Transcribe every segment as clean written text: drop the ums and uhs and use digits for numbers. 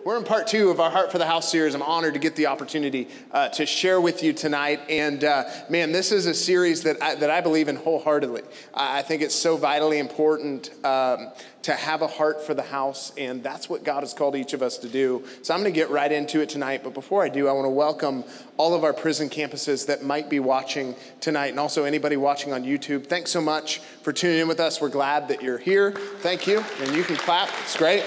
We're in part 2 of our Heart for the House series. I'm honored to get the opportunity to share with you tonight. And man, this is a series that I believe in wholeheartedly. I think it's so vitally important to have a heart for the house, and that's what God has called each of us to do. So I'm going to get right into it tonight. But before I do, I want to welcome all of our prison campuses that might be watching tonight, and also anybody watching on YouTube. Thanks so much for tuning in with us. We're glad that you're here. Thank you. And you can clap. It's great.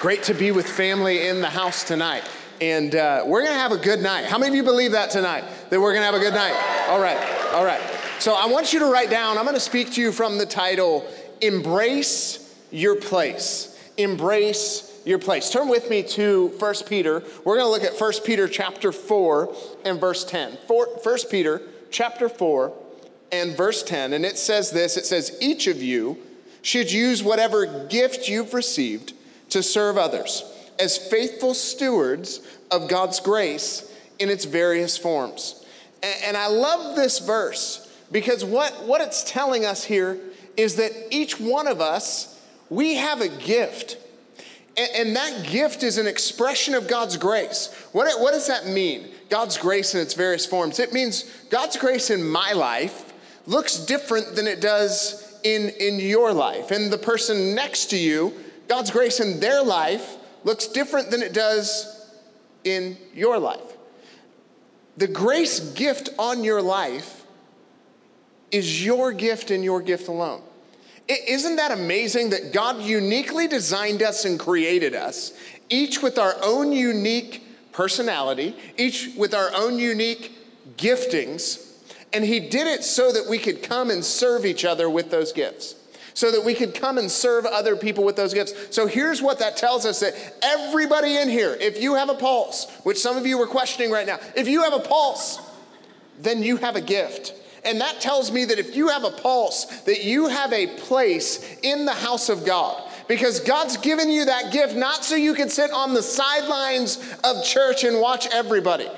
Great to be with family in the house tonight. And we're going to have a good night. How many of you believe that tonight? That we're going to have a good night? All right. So I want you to write down, I'm going to speak to you from the title, Embrace Your Place. Embrace your place. Turn with me to 1 Peter. We're going to look at 1 Peter chapter 4 and verse 10. 1 Peter chapter 4 and verse 10. And it says this, it says, each of you should use whatever gift you've received to serve others as faithful stewards of God's grace in its various forms. And I love this verse because what it's telling us here is that each one of us, we have a gift. And that gift is an expression of God's grace. What does that mean? God's grace in its various forms. It means God's grace in my life looks different than it does in your life. And the person next to you, God's grace in their life looks different than it does in your life. The grace gift on your life is your gift and your gift alone. Isn't that amazing that God uniquely designed us and created us, each with our own unique personality, each with our own unique giftings, and he did it so that we could come and serve each other with those gifts, so that we could come and serve other people with those gifts. So here's what that tells us, that everybody in here, if you have a pulse, which some of you are questioning right now, if you have a pulse, then you have a gift. And that tells me that if you have a pulse, that you have a place in the house of God. Because God's given you that gift not so you can sit on the sidelines of church and watch everybody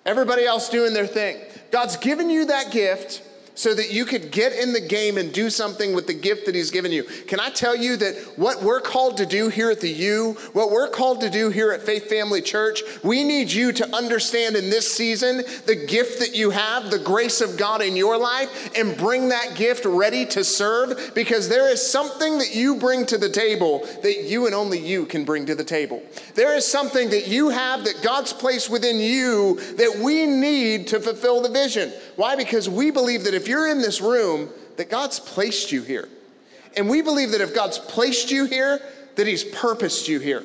else doing their thing. God's given you that gift so that you could get in the game and do something with the gift that he's given you. Can I tell you that what we're called to do here at the U, what we're called to do here at Faith Family Church, we need you to understand in this season the gift that you have, the grace of God in your life, and bring that gift ready to serve, because there is something that you bring to the table that you and only you can bring to the table. There is something that you have that God's placed within you that we need to fulfill the vision. Why? Because we believe that if you're in this room, that God's placed you here. And we believe that if God's placed you here, that he's purposed you here.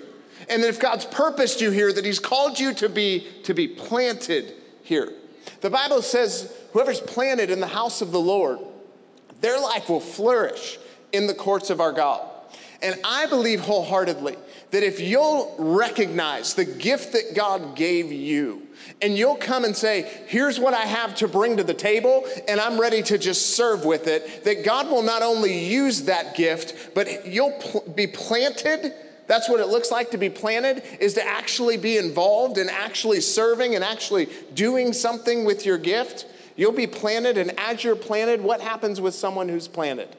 And that if God's purposed you here, that he's called you to be planted here. The Bible says, whoever's planted in the house of the Lord, their life will flourish in the courts of our God. And I believe wholeheartedly that if you'll recognize the gift that God gave you, and you'll come and say, here's what I have to bring to the table, and I'm ready to just serve with it, that God will not only use that gift, but you'll be planted. That's what it looks like to be planted, is to actually be involved in actually serving and actually doing something with your gift. You'll be planted, and as you're planted, what happens with someone who's planted?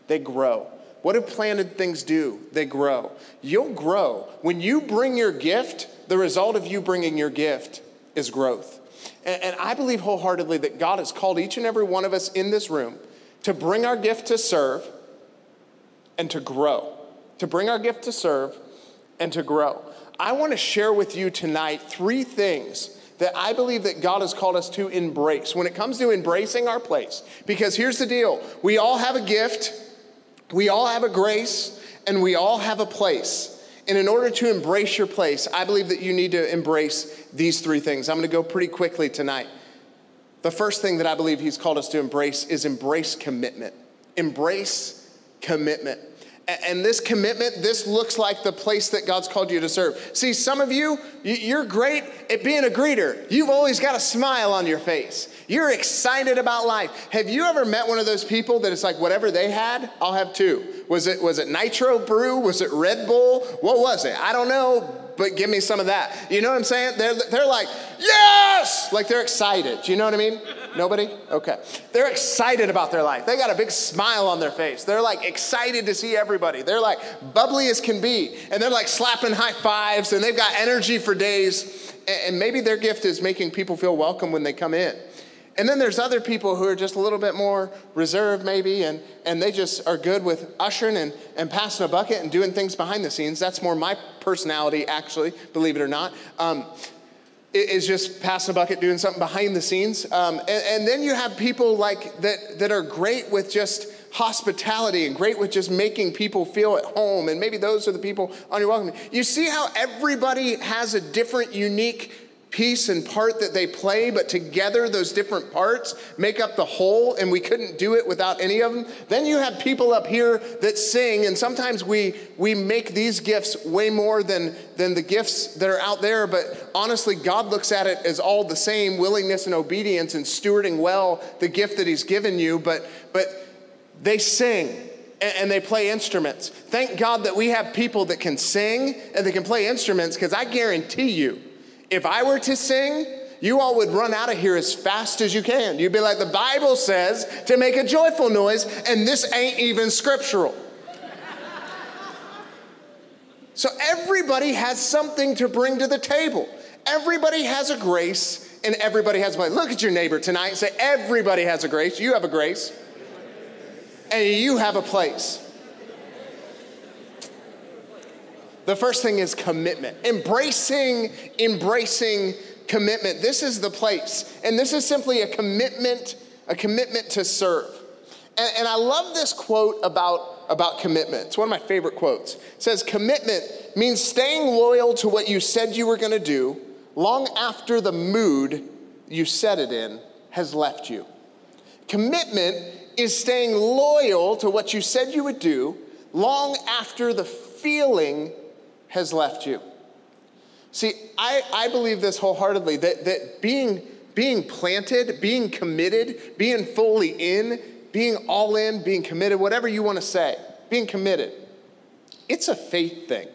They grow. What do planted things do? They grow. You'll grow. When you bring your gift, the result of you bringing your gift is growth. And I believe wholeheartedly that God has called each and every one of us in this room to bring our gift to serve and to grow. To bring our gift to serve and to grow. I want to share with you tonight 3 things that I believe that God has called us to embrace when it comes to embracing our place. Because here's the deal. We all have a gift. We all have a grace, and we all have a place. And in order to embrace your place, I believe that you need to embrace these 3 things. I'm going to go pretty quickly tonight. The first thing that I believe he's called us to embrace is embrace commitment. Embrace commitment. And this commitment, this looks like the place that God's called you to serve. See, some of you, you're great at being a greeter. You've always got a smile on your face. You're excited about life. Have you ever met one of those people that it's like whatever they had, I'll have 2? Was it Nitro Brew? Was it Red Bull? What was it? I don't know, but give me some of that. You know what I'm saying? They're like, yes! Like they're excited. Do you know what I mean? Nobody? Okay. They're excited about their life. They got a big smile on their face. They're like excited to see everybody. They're like bubbly as can be. And they're like slapping high fives and they've got energy for days. And maybe their gift is making people feel welcome when they come in. And then there's other people who are just a little bit more reserved maybe, and they just are good with ushering and passing a bucket and doing things behind the scenes. That's more my personality, actually, believe it or not. Is just passing a bucket, doing something behind the scenes. And then you have people like that are great with just hospitality and great with just making people feel at home. And maybe those are the people on your welcome. You see how everybody has a different, unique piece and part that they play, but together those different parts make up the whole, and we couldn't do it without any of them. Then you have people up here that sing, and sometimes we make these gifts way more than the gifts that are out there, but honestly, God looks at it as all the same, willingness and obedience and stewarding well the gift that he's given you, but they sing and they play instruments. Thank God that we have people that can sing and they can play instruments, because I guarantee you, if I were to sing, you all would run out of here as fast as you can. You'd be like, the Bible says to make a joyful noise, and this ain't even scriptural. So everybody has something to bring to the table. Everybody has a grace, and everybody has a place. Look at your neighbor tonight and say, everybody has a grace. You have a grace. And you have a place. The first thing is commitment. Embracing commitment. This is the place. And this is simply a commitment to serve. And I love this quote about commitment. It's one of my favorite quotes. It says, commitment means staying loyal to what you said you were going to do long after the mood you set it in has left you. Commitment is staying loyal to what you said you would do long after the feeling has left you. See, I believe this wholeheartedly, that being planted, being committed, being fully in, being all in, being committed, whatever you want to say, being committed, it's a faith thing.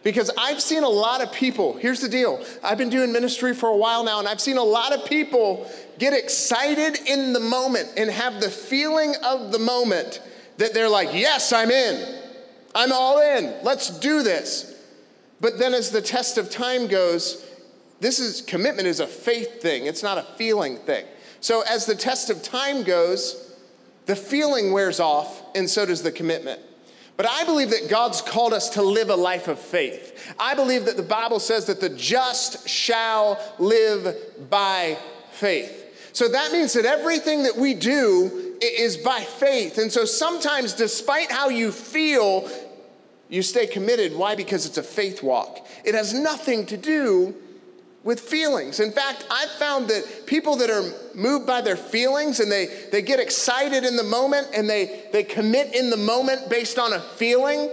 Because I've seen a lot of people, here's the deal, I've been doing ministry for a while now, and I've seen a lot of people get excited in the moment and have the feeling of the moment that they're like, yes, I'm in. I'm all in. Let's do this. But then as the test of time goes, commitment is a faith thing. It's not a feeling thing. So as the test of time goes, the feeling wears off, and so does the commitment. But I believe that God's called us to live a life of faith. I believe that the Bible says that the just shall live by faith. So that means that everything that we do is by faith. And so sometimes, despite how you feel, you stay committed. Why? Because it's a faith walk. It has nothing to do with feelings. In fact, I've found that people that are moved by their feelings and they get excited in the moment and they commit in the moment based on a feeling,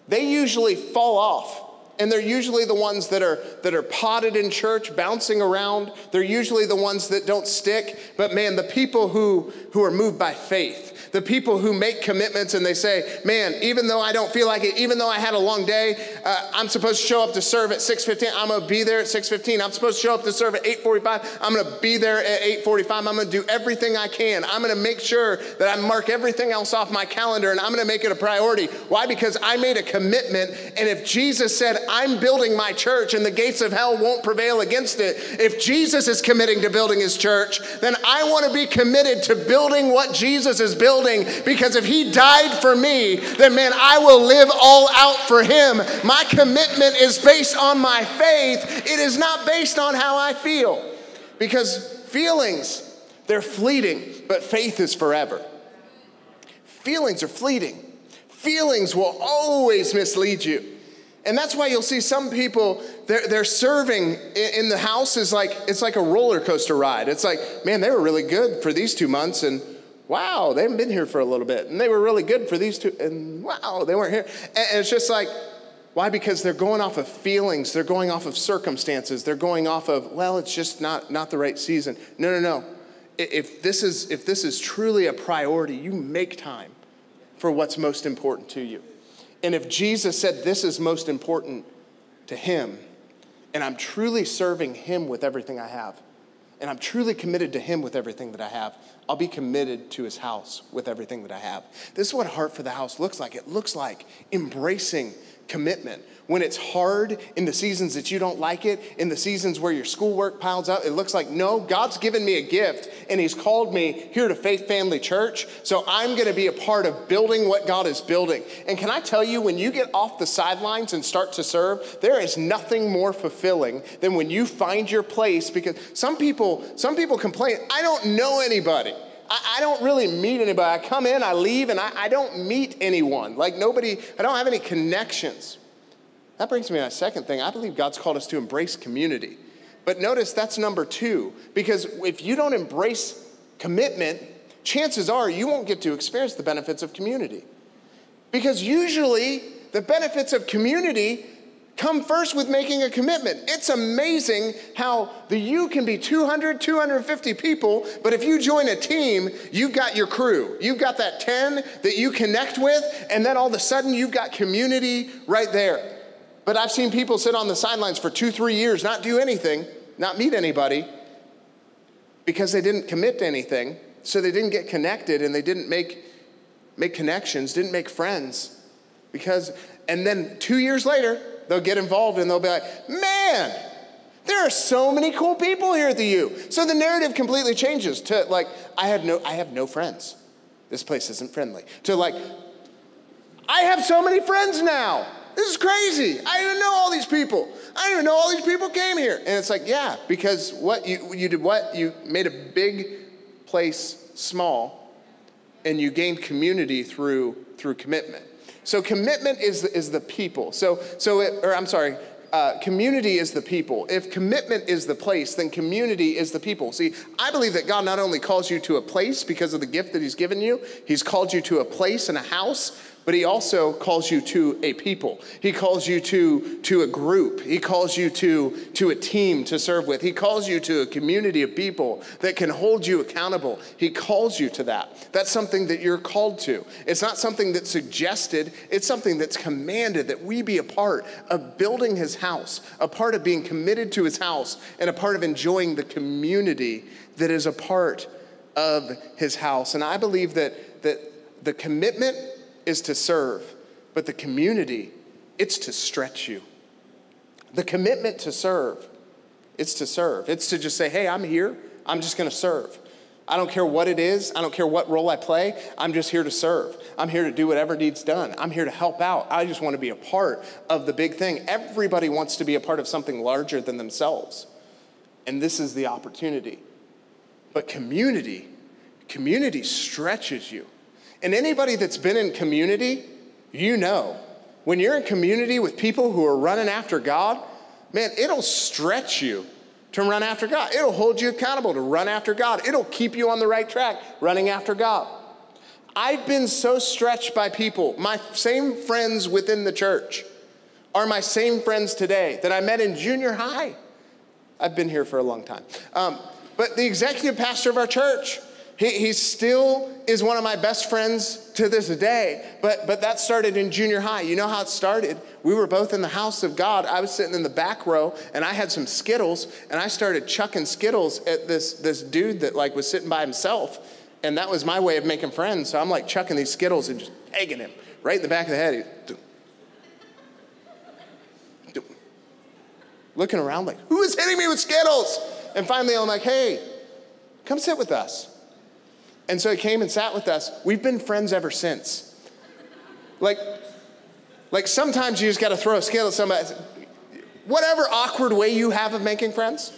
they usually fall off. And they're usually the ones that are potted in church, bouncing around. They're usually the ones that don't stick. But man, the people who are moved by faith, the people who make commitments and they say, man, even though I don't feel like it, even though I had a long day, I'm supposed to show up to serve at 6:15. I'm going to be there at 6:15. I'm supposed to show up to serve at 8:45. I'm going to be there at 8:45. I'm going to do everything I can. I'm going to make sure that I mark everything else off my calendar, and I'm going to make it a priority. Why? Because I made a commitment, and if Jesus said, I'm building my church and the gates of hell won't prevail against it, if Jesus is committing to building his church, then I want to be committed to building what Jesus is building, because if he died for me, then man, I will live all out for him. My commitment is based on my faith. It is not based on how I feel, because feelings, they're fleeting, but faith is forever. Feelings are fleeting. Feelings will always mislead you. And that's why you'll see some people, they're serving in the house is like, it's like a roller coaster ride. It's like, man, they were really good for these 2 months, and wow, they haven't been here for a little bit. And they were really good for these 2, and wow, they weren't here. And it's just like, why? Because they're going off of feelings. They're going off of circumstances. They're going off of, well, it's just not the right season. No. If this is truly a priority, you make time for what's most important to you. And if Jesus said this is most important to him, and I'm truly serving him with everything I have, and I'm truly committed to him with everything that I have, I'll be committed to his house with everything that I have. This is what Heart for the House looks like. It looks like embracing commitment. When it's hard, in the seasons that you don't like it, in the seasons where your schoolwork piles up, it looks like, no, God's given me a gift and he's called me here to Faith Family Church, so I'm gonna be a part of building what God is building. And can I tell you, when you get off the sidelines and start to serve, there is nothing more fulfilling than when you find your place, because some people complain, I don't know anybody. I don't really meet anybody. I come in, I leave, and I don't meet anyone. Like nobody, I don't have any connections. That brings me to my second thing. I believe God's called us to embrace community. But notice that's number 2, because if you don't embrace commitment, chances are you won't get to experience the benefits of community. Because usually the benefits of community come first with making a commitment. It's amazing how the U can be 200, 250 people, but if you join a team, you've got your crew. You've got that 10 that you connect with, and then all of a sudden you've got community right there. But I've seen people sit on the sidelines for 2-3 years, not do anything, not meet anybody, because they didn't commit to anything, so they didn't get connected, and they didn't make connections, didn't make friends. And then 2 years later, they'll get involved and they'll be like, man, there are so many cool people here at the U. So the narrative completely changes to like, I have no friends. This place isn't friendly. To like, I have so many friends now. This is crazy. I didn't know all these people. I didn't even know all these people came here. And it's like, yeah, because you made a big place small, and you gained community through commitment. So commitment is the people. Community is the people. If commitment is the place, then community is the people. See, I believe that God not only calls you to a place because of the gift that he's given you, he's called you to a place and a house, but he also calls you to a people. He calls you to a group. He calls you to a team to serve with. He calls you to a community of people that can hold you accountable. He calls you to that. That's something that you're called to. It's not something that's suggested. It's something that's commanded, that we be a part of building his house, a part of being committed to his house, and a part of enjoying the community that is a part of his house. And I believe that the commitment is to serve, but the community, it's to stretch you. The commitment to serve, it's to serve. It's to just say, hey, I'm here. I'm just gonna serve. I don't care what it is. I don't care what role I play. I'm just here to serve. I'm here to do whatever needs done. I'm here to help out. I just want to be a part of the big thing. Everybody wants to be a part of something larger than themselves. And this is the opportunity. But community stretches you. And anybody that's been in community, you know, when you're in community with people who are running after God, man, it'll stretch you to run after God. It'll hold you accountable to run after God. It'll keep you on the right track, running after God. I've been so stretched by people. My same friends within the church are my same friends today that I met in junior high. I've been here for a long time. But the executive pastor of our church, he still is one of my best friends to this day, but that started in junior high. You know how it started? We were both in the house of God. I was sitting in the back row, and I had some Skittles, and I started chucking Skittles at this dude that like was sitting by himself, and that was my way of making friends. So I'm like chucking these Skittles and just pegging him right in the back of the head. Looking around like, who is hitting me with Skittles? And finally I'm like, hey, come sit with us. And so he came and sat with us. We've been friends ever since. Like sometimes you just got to throw a Skittle at somebody. Whatever awkward way you have of making friends,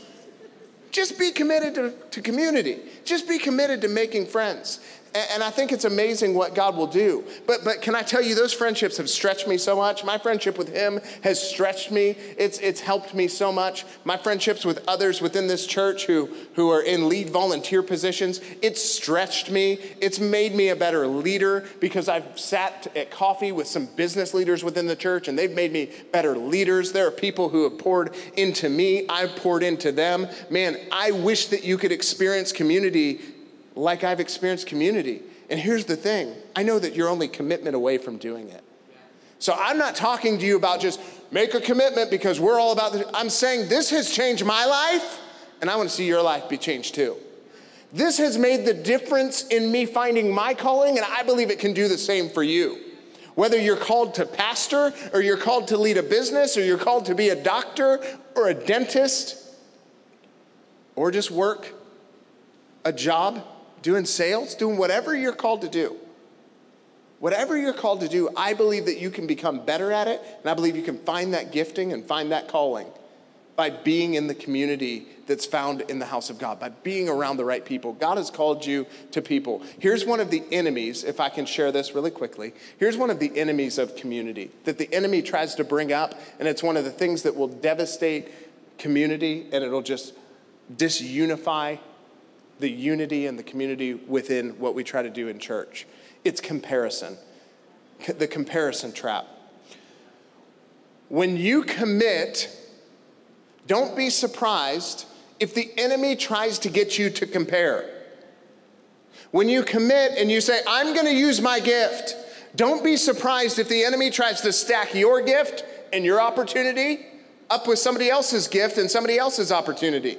just be committed to community. Just be committed to making friends. And I think it's amazing what God will do. But can I tell you, those friendships have stretched me so much. My friendship with him has stretched me. It's helped me so much. My friendships with others within this church who are in lead volunteer positions, it's stretched me. It's made me a better leader because I've sat at coffee with some business leaders within the church, and they've made me better leaders. There are people who have poured into me. I've poured into them. Man, I wish that you could experience community like I've experienced community. And here's the thing. I know that you're only commitment away from doing it. So I'm not talking to you about just make a commitment because we're all about this. I'm saying this has changed my life, and I want to see your life be changed too. This has made the difference in me finding my calling, and I believe it can do the same for you. Whether you're called to pastor, or you're called to lead a business, or you're called to be a doctor or a dentist, or just work a job, doing sales, doing whatever you're called to do. Whatever you're called to do, I believe that you can become better at it, and I believe you can find that gifting and find that calling by being in the community that's found in the house of God, by being around the right people. God has called you to people. Here's one of the enemies, if I can share this really quickly. Here's one of the enemies of community that the enemy tries to bring up, and it's one of the things that will devastate community, and it'll just disunify the unity and the community within what we try to do in church. It's comparison, the comparison trap. When you commit, don't be surprised if the enemy tries to get you to compare. When you commit and you say, I'm going to use my gift, don't be surprised if the enemy tries to stack your gift and your opportunity up with somebody else's gift and somebody else's opportunity.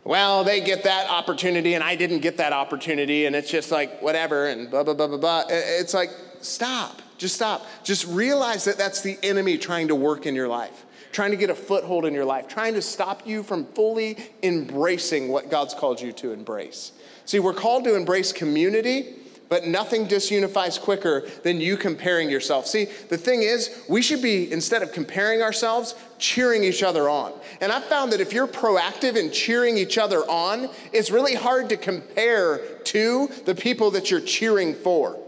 Well, they get that opportunity and I didn't get that opportunity, and it's just like whatever and blah, blah, blah, blah, blah. It's like, stop. Just stop. Just realize that that's the enemy trying to work in your life, trying to get a foothold in your life, trying to stop you from fully embracing what God's called you to embrace. See, we're called to embrace community, but nothing disunifies quicker than you comparing yourself. See, the thing is, we should be, instead of comparing ourselves, cheering each other on. And I've found that if you're proactive in cheering each other on, it's really hard to compare to the people that you're cheering for.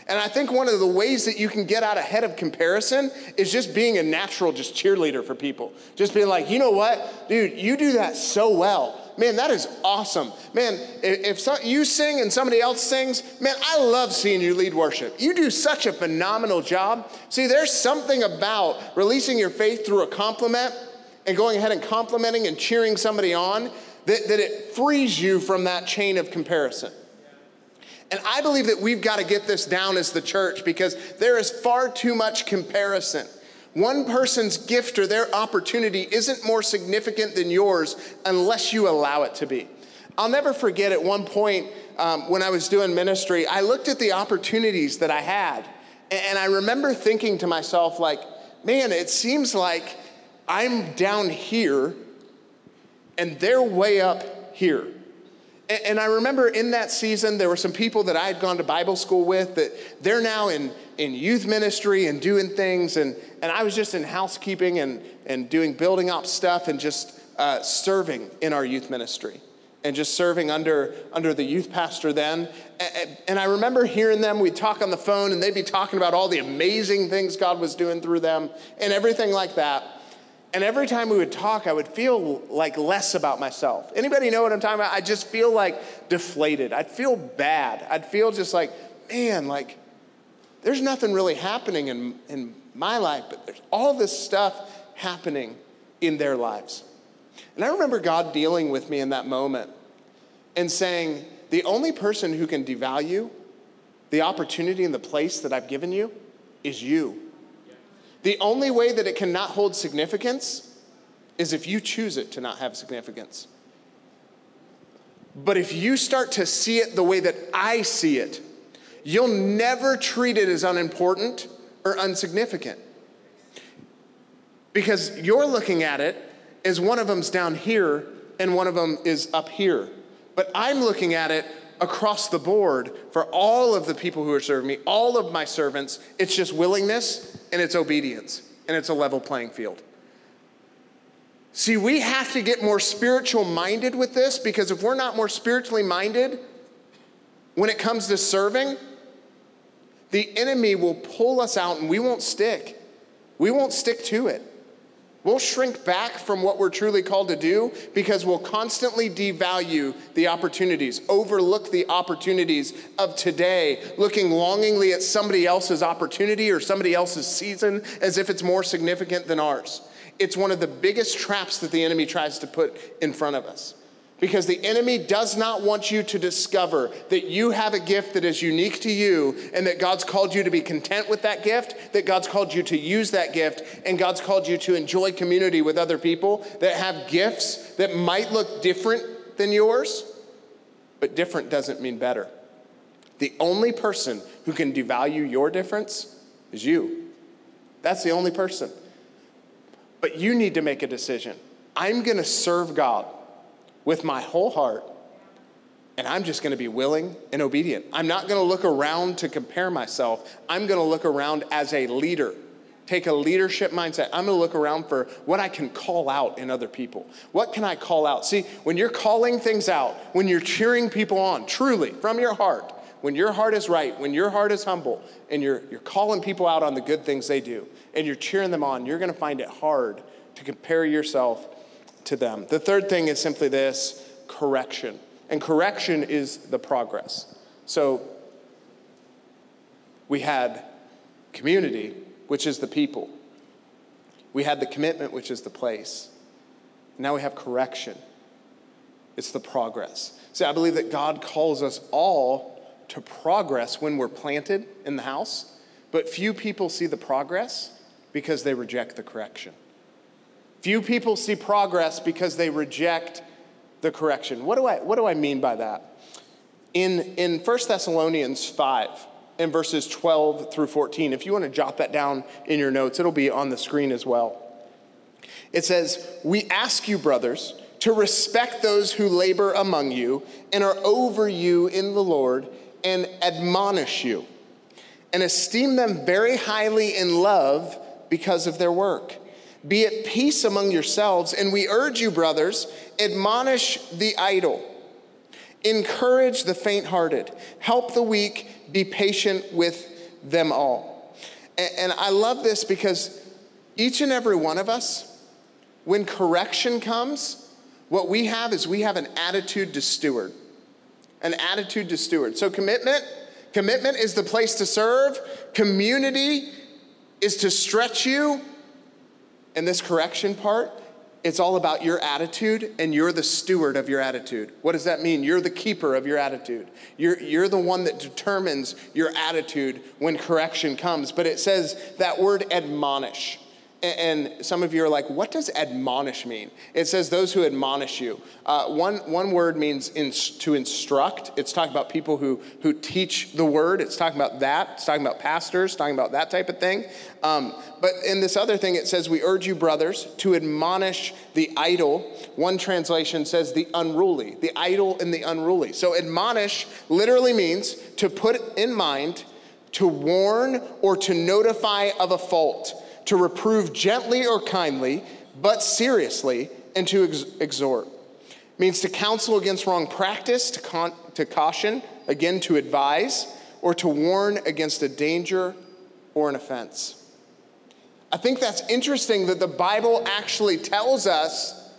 And I think one of the ways that you can get out ahead of comparison is just being a natural just cheerleader for people. Just being like, you know what, dude, you do that so well. Man, that is awesome. Man, if you sing and somebody else sings, man, I love seeing you lead worship. You do such a phenomenal job. See, there's something about releasing your faith through a compliment and going ahead and complimenting and cheering somebody on that it frees you from that chain of comparison. And I believe that we've got to get this down as the church, because there is far too much comparison. One person's gift or their opportunity isn't more significant than yours unless you allow it to be. I'll never forget at one point when I was doing ministry, I looked at the opportunities that I had. And I remember thinking to myself, like, man, it seems like I'm down here and they're way up here. And I remember in that season, there were some people that I had gone to Bible school with that they're now in youth ministry and doing things. And I was just in housekeeping and doing building ops stuff and just serving in our youth ministry and just serving under the youth pastor then. And I remember hearing them, we'd talk on the phone and they'd be talking about all the amazing things God was doing through them and everything like that. And every time we would talk, I would feel like less about myself. Anybody know what I'm talking about? I just feel like deflated. I'd feel bad. I'd feel just like, man, like there's nothing really happening in my life, but there's all this stuff happening in their lives. And I remember God dealing with me in that moment and saying, the only person who can devalue the opportunity and the place that I've given you is you. The only way that it cannot hold significance is if you choose it to not have significance. But if you start to see it the way that I see it, you'll never treat it as unimportant or insignificant. Because you're looking at it as one of them's down here and one of them is up here. But I'm looking at it across the board for all of the people who are serving me, all of my servants. It's just willingness and it's obedience and it's a level playing field. See, we have to get more spiritual minded with this, because if we're not more spiritually minded when it comes to serving, the enemy will pull us out and we won't stick. We won't stick to it. We'll shrink back from what we're truly called to do because we'll constantly devalue the opportunities, overlook the opportunities of today, looking longingly at somebody else's opportunity or somebody else's season as if it's more significant than ours. It's one of the biggest traps that the enemy tries to put in front of us. Because the enemy does not want you to discover that you have a gift that is unique to you and that God's called you to be content with that gift, that God's called you to use that gift, and God's called you to enjoy community with other people that have gifts that might look different than yours, but different doesn't mean better. The only person who can devalue your difference is you. That's the only person. But you need to make a decision. I'm going to serve God with my whole heart, and I'm just going to be willing and obedient. I'm not going to look around to compare myself. I'm going to look around as a leader. Take a leadership mindset. I'm going to look around for what I can call out in other people. What can I call out? See, when you're calling things out, when you're cheering people on, truly, from your heart, when your heart is right, when your heart is humble, and you're calling people out on the good things they do, and you're cheering them on, you're going to find it hard to compare yourself to them. The third thing is simply this: correction. And correction is the progress. So we had community, which is the people. We had the commitment, which is the place. Now we have correction. It's the progress. See, I believe that God calls us all to progress when we're planted in the house, but few people see the progress because they reject the correction. Few people see progress because they reject the correction. What do I mean by that? In 1 Thessalonians 5, in verses 12 through 14, if you want to jot that down in your notes, it'll be on the screen as well. It says, "We ask you, brothers, to respect those who labor among you and are over you in the Lord and admonish you, and esteem them very highly in love because of their work. Be at peace among yourselves, and we urge you, brothers, admonish the idle, encourage the faint-hearted, help the weak, be patient with them all." And I love this because each and every one of us, when correction comes, what we have is we have an attitude to steward. An attitude to steward. So commitment is the place to serve. Community is to stretch you. And this correction part, it's all about your attitude, and you're the steward of your attitude. What does that mean? You're the keeper of your attitude. You're the one that determines your attitude when correction comes. But it says that word admonish. And some of you are like, what does admonish mean? It says those who admonish you. One word means to instruct. It's talking about people who teach the word. It's talking about that. It's talking about pastors, talking about that type of thing. But in this other thing, it says, we urge you, brothers, to admonish the idle. One translation says the unruly, the idle and the unruly. So admonish literally means to put in mind, to warn, or to notify of a fault, to reprove gently or kindly, but seriously, and to exhort. It means to counsel against wrong practice, to caution, again, to advise, or to warn against a danger or an offense. I think that's interesting that the Bible actually tells us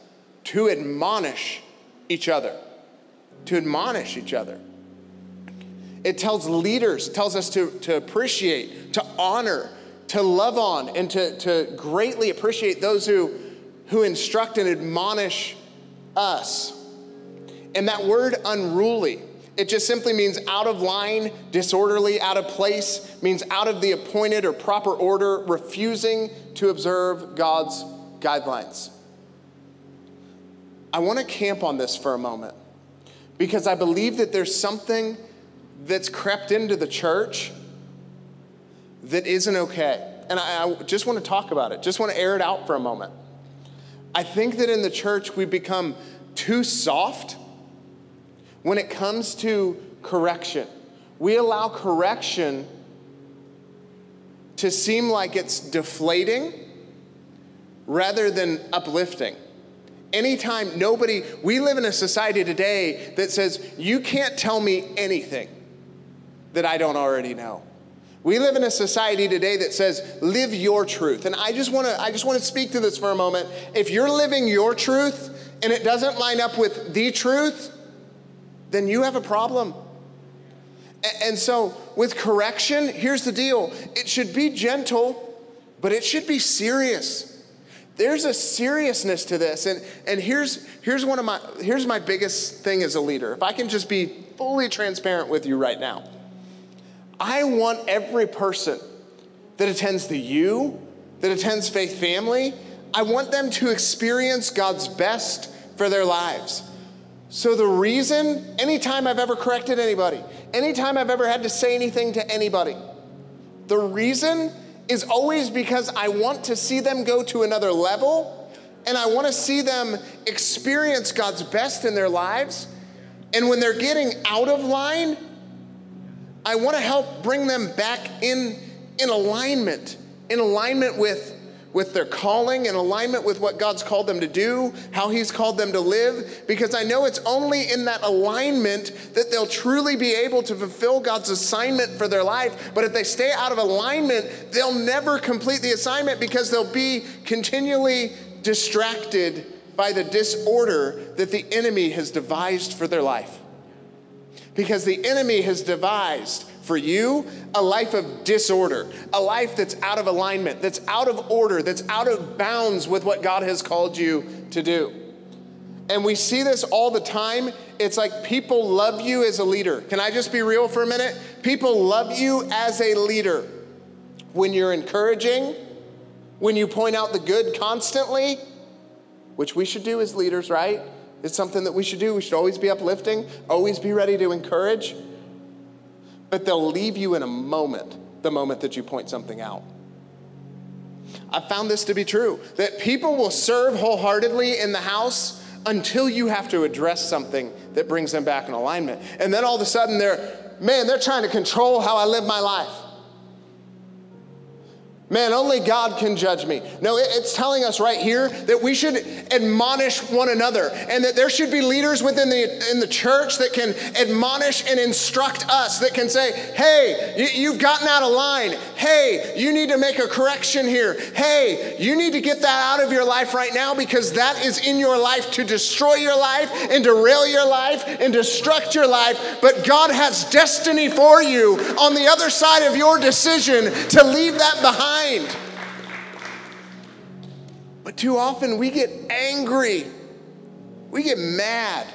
to admonish each other. To admonish each other. It tells leaders, it tells us to appreciate, to honor, to love on, and to greatly appreciate those who instruct and admonish us. And that word unruly, it just simply means out of line, disorderly, out of place, means out of the appointed or proper order, refusing to observe God's guidelines. I want to camp on this for a moment because I believe that there's something that's crept into the church that isn't okay. And I just want to talk about it. Just want to air it out for a moment. I think that in the church we become too soft when it comes to correction. We allow correction to seem like it's deflating rather than uplifting. Anytime we live in a society today that says, you can't tell me anything that I don't already know. We live in a society today that says, live your truth. And I just want to speak to this for a moment. If you're living your truth and it doesn't line up with the truth, then you have a problem. And so with correction, here's the deal. It should be gentle, but it should be serious. There's a seriousness to this. And here's my biggest thing as a leader. If I can just be fully transparent with you right now. I want every person that attends the U, that attends Faith Family, I want them to experience God's best for their lives. So the reason, anytime I've ever corrected anybody, anytime I've ever had to say anything to anybody, the reason is always because I want to see them go to another level, and I want to see them experience God's best in their lives. And when they're getting out of line, I want to help bring them back in alignment with their calling, in alignment with what God's called them to do, how he's called them to live, because I know it's only in that alignment that they'll truly be able to fulfill God's assignment for their life. But if they stay out of alignment, they'll never complete the assignment because they'll be continually distracted by the disorder that the enemy has devised for their life. Because the enemy has devised for you a life of disorder, a life that's out of alignment, that's out of order, that's out of bounds with what God has called you to do. And we see this all the time. It's like people love you as a leader. Can I just be real for a minute? People love you as a leader when you're encouraging, when you point out the good constantly, which we should do as leaders, right? It's something that we should do. We should always be uplifting, always be ready to encourage. But they'll leave you in a moment, the moment that you point something out. I've found this to be true, that people will serve wholeheartedly in the house until you have to address something that brings them back in alignment. And then all of a sudden they're trying to control how I live my life. Man, only God can judge me. No, it's telling us right here that we should admonish one another, and that there should be leaders in the church that can admonish and instruct us, that can say, hey, you've gotten out of line. Hey, you need to make a correction here. Hey, you need to get that out of your life right now, because that is in your life to destroy your life and derail your life and destruct your life. But God has destiny for you on the other side of your decision to leave that behind. But too often we get angry. We get mad.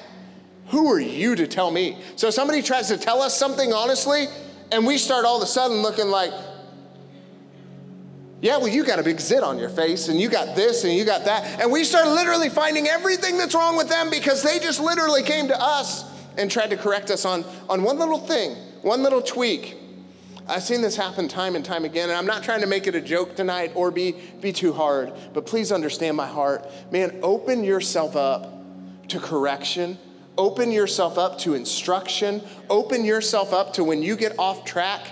Who are you to tell me? So somebody tries to tell us something honestly, and we start all of a sudden looking like, yeah, well, you got a big zit on your face, and you got this, and you got that. And we start literally finding everything that's wrong with them because they just literally came to us and tried to correct us on one little thing, one little tweak. I've seen this happen time and time again, and I'm not trying to make it a joke tonight or be too hard, but please understand my heart. Man, open yourself up to correction. Open yourself up to instruction. Open yourself up to when you get off track.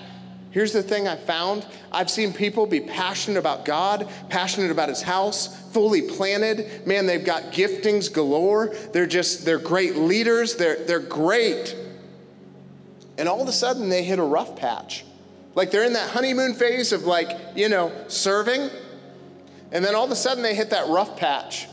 Here's the thing I found. I've seen people be passionate about God, passionate about his house, fully planted. Man, they've got giftings galore. They're great leaders. They're great. And all of a sudden they hit a rough patch. Like they're in that honeymoon phase of serving. And then all of a sudden they hit that rough patch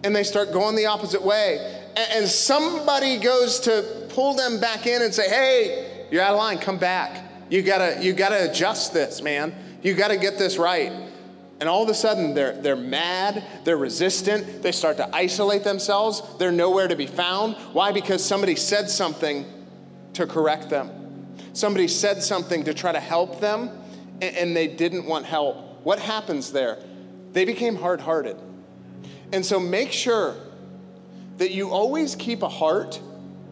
and they start going the opposite way. And somebody goes to pull them back in and say, hey, you're out of line, come back. You gotta adjust this, man. You gotta get this right. And all of a sudden they're mad, they're resistant, they start to isolate themselves, they're nowhere to be found. Why? Because somebody said something to correct them. Somebody said something to try to help them, and they didn't want help. What happens there? They became hard-hearted. And so make sure that you always keep a heart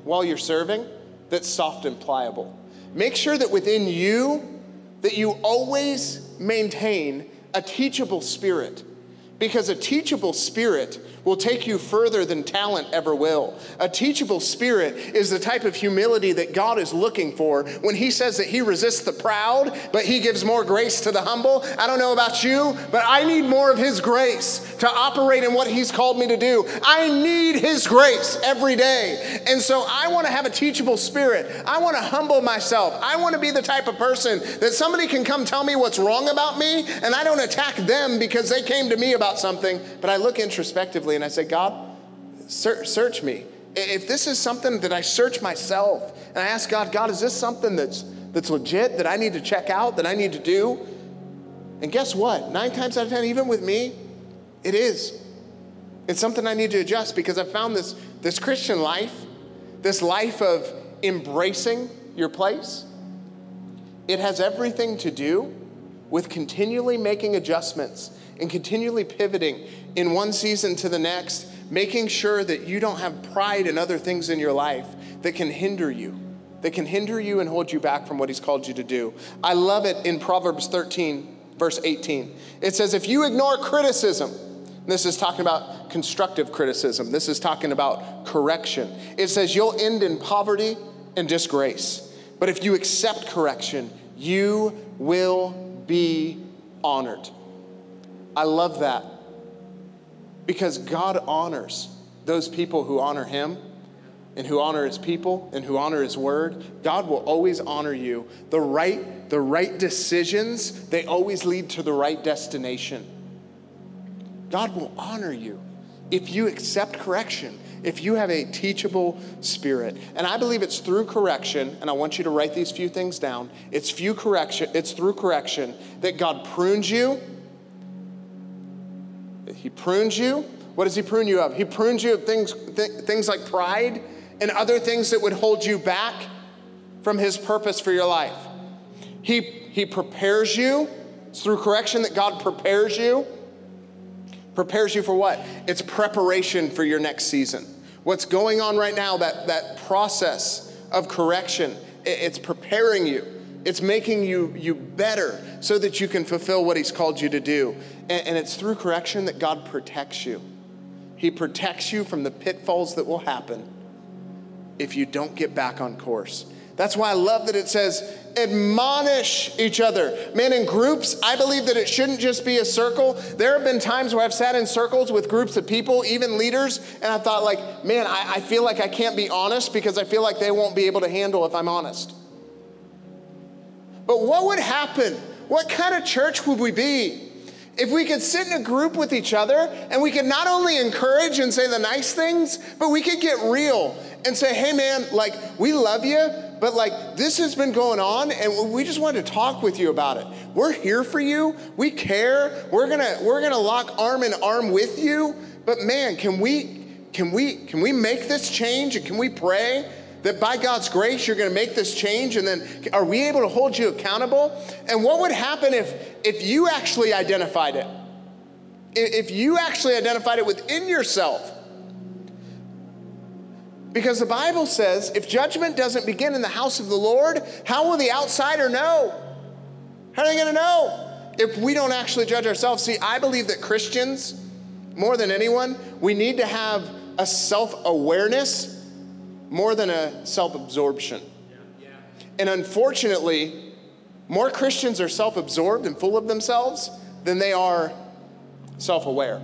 while you're serving that's soft and pliable. Make sure that within you, that you always maintain a teachable spirit, because a teachable spirit will take you further than talent ever will. A teachable spirit is the type of humility that God is looking for when he says that he resists the proud, but he gives more grace to the humble. I don't know about you, but I need more of his grace to operate in what he's called me to do. I need his grace every day. And so I want to have a teachable spirit. I want to humble myself. I want to be the type of person that somebody can come tell me what's wrong about me, and I don't attack them because they came to me about something, but I look introspectively and I say, God, search me. If this is something that I search myself, and I ask God, is this something that's legit, that I need to check out, that I need to do? And guess what? 9 times out of 10, even with me, It is. It's something I need to adjust because I found this Christian life, this life of embracing your place, it has everything to do with continually making adjustments and continually pivoting in one season to the next, making sure that you don't have pride and other things in your life that can hinder you and hold you back from what he's called you to do. I love it in Proverbs 13, verse 18. It says, if you ignore criticism, this is talking about constructive criticism. This is talking about correction. It says you'll end in poverty and disgrace. But if you accept correction, you will be honored. I love that because God honors those people who honor him and who honor his people and who honor his word. God will always honor you. The right decisions, they always lead to the right destination. God will honor you if you accept correction, if you have a teachable spirit. And I believe it's through correction, and I want you to write these few things down. It's through correction that God prunes you. He prunes you. What does he prune you of? He prunes you of things like pride and other things that would hold you back from his purpose for your life. He prepares you. It's through correction that God prepares you. Prepares you for what? It's preparation for your next season. What's going on right now, that process of correction, it's preparing you. It's making you better so that you can fulfill what he's called you to do. And it's through correction that God protects you. He protects you from the pitfalls that will happen if you don't get back on course. That's why I love that it says, admonish each other. Man, in groups, I believe that it shouldn't just be a circle. There have been times where I've sat in circles with groups of people, even leaders, and I thought like, man, I feel like I can't be honest because I feel like they won't be able to handle if I'm honest. But what would happen? What kind of church would we be if we could sit in a group with each other and we could not only encourage and say the nice things, but we could get real and say, hey man, like we love you, but like this has been going on and we just wanted to talk with you about it. We're here for you. We care. We're gonna lock arm in arm with you. But man, can we make this change, and can we pray that by God's grace you're gonna make this change, and then are we able to hold you accountable? And what would happen if you actually identified it? If you actually identified it within yourself? Because the Bible says, if judgment doesn't begin in the house of the Lord, how will the outsider know? How are they gonna know if we don't actually judge ourselves? See, I believe that Christians, more than anyone, we need to have a self-awareness more than a self-absorption. Yeah. And unfortunately, more Christians are self-absorbed and full of themselves than they are self-aware.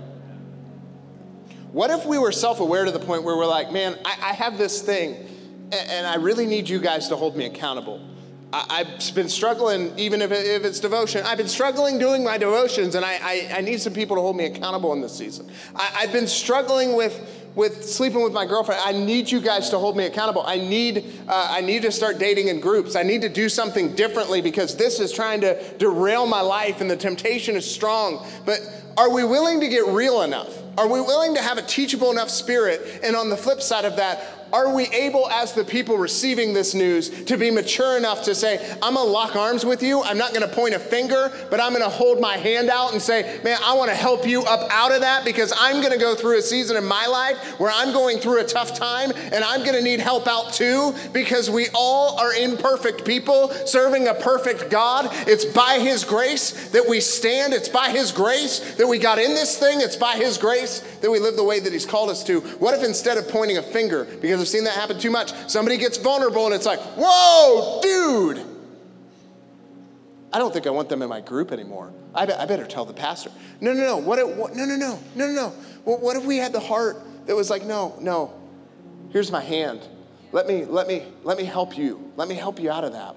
What if we were self-aware to the point where we're like, man, I have this thing and I really need you guys to hold me accountable. I've been struggling, even if it's devotion. I've been struggling doing my devotions, and I need some people to hold me accountable in this season. I've been struggling with sleeping with my girlfriend. I need you guys to hold me accountable. I need to start dating in groups. I need to do something differently because this is trying to derail my life and the temptation is strong. But are we willing to get real enough? Are we willing to have a teachable enough spirit? And on the flip side of that, are we able, as the people receiving this news, to be mature enough to say, I'm going to lock arms with you. I'm not going to point a finger, but I'm going to hold my hand out and say, man, I want to help you up out of that because I'm going to go through a season in my life where I'm going through a tough time and I'm going to need help out too, because we all are imperfect people serving a perfect God. It's by his grace that we stand. It's by his grace that we got in this thing. It's by his grace that we live the way that he's called us to. What if instead of pointing a finger, because I've seen that happen too much, somebody gets vulnerable and it's like, whoa, dude, I don't think I want them in my group anymore. I better tell the pastor. No. What if we had the heart that was like, no, here's my hand. Let me help you. Let me help you out of that.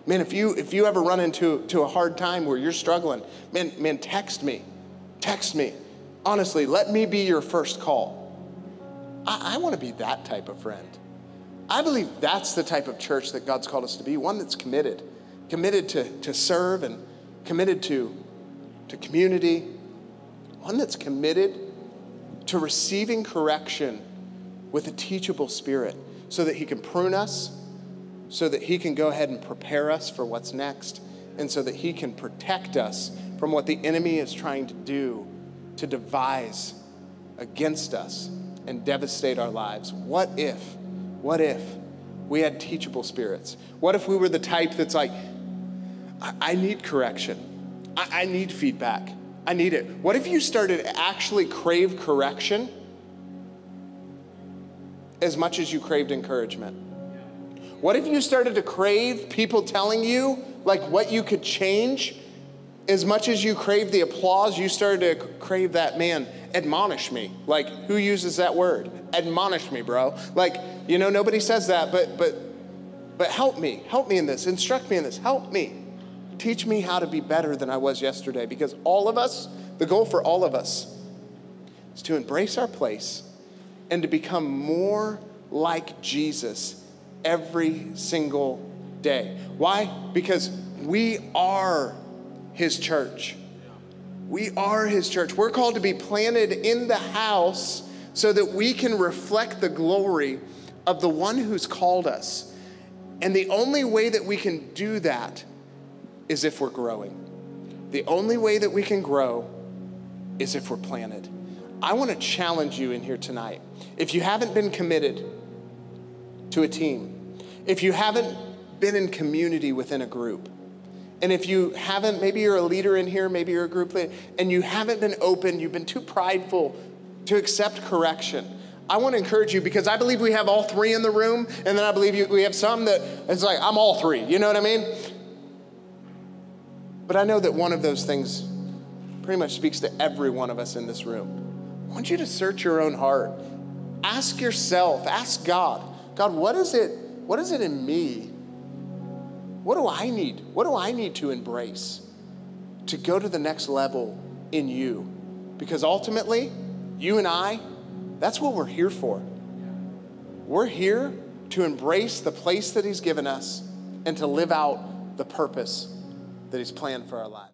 Man, if you ever run into a hard time where you're struggling, man, text me. Honestly, let me be your first call. I want to be that type of friend. I believe that's the type of church that God's called us to be, one that's committed to serve and committed to community, one that's committed to receiving correction with a teachable spirit so that he can prune us, so that he can go ahead and prepare us for what's next, and so that he can protect us from what the enemy is trying to do to devise against us and devastate our lives. What if we had teachable spirits? What if we were the type that's like, I need correction. I need feedback. I need it. What if you started to actually crave correction as much as you craved encouragement? What if you started to crave people telling you like what you could change as much as you crave the applause? You started to crave that, man, admonish me. Like, who uses that word? Admonish me, bro. Like, you know, nobody says that, but help me in this, instruct me in this, help me. Teach me how to be better than I was yesterday, because all of us, the goal for all of us is to embrace our place and to become more like Jesus every single day. Why? Because we are his church. We are his church. We're called to be planted in the house so that we can reflect the glory of the one who's called us. And the only way that we can do that is if we're growing. The only way that we can grow is if we're planted. I want to challenge you in here tonight. If you haven't been committed to a team, if you haven't been in community within a group, and if you haven't, maybe you're a leader in here, maybe you're a group leader, and you haven't been open, you've been too prideful to accept correction, I want to encourage you, because I believe we have all three in the room, and then I believe we have some that it's like, I'm all three, you know what I mean? But I know that one of those things pretty much speaks to every one of us in this room. I want you to search your own heart. Ask yourself, ask God, what is it in me? What do I need? What do I need to embrace to go to the next level in you? Because ultimately, you and I, that's what we're here for. We're here to embrace the place that he's given us and to live out the purpose that he's planned for our lives.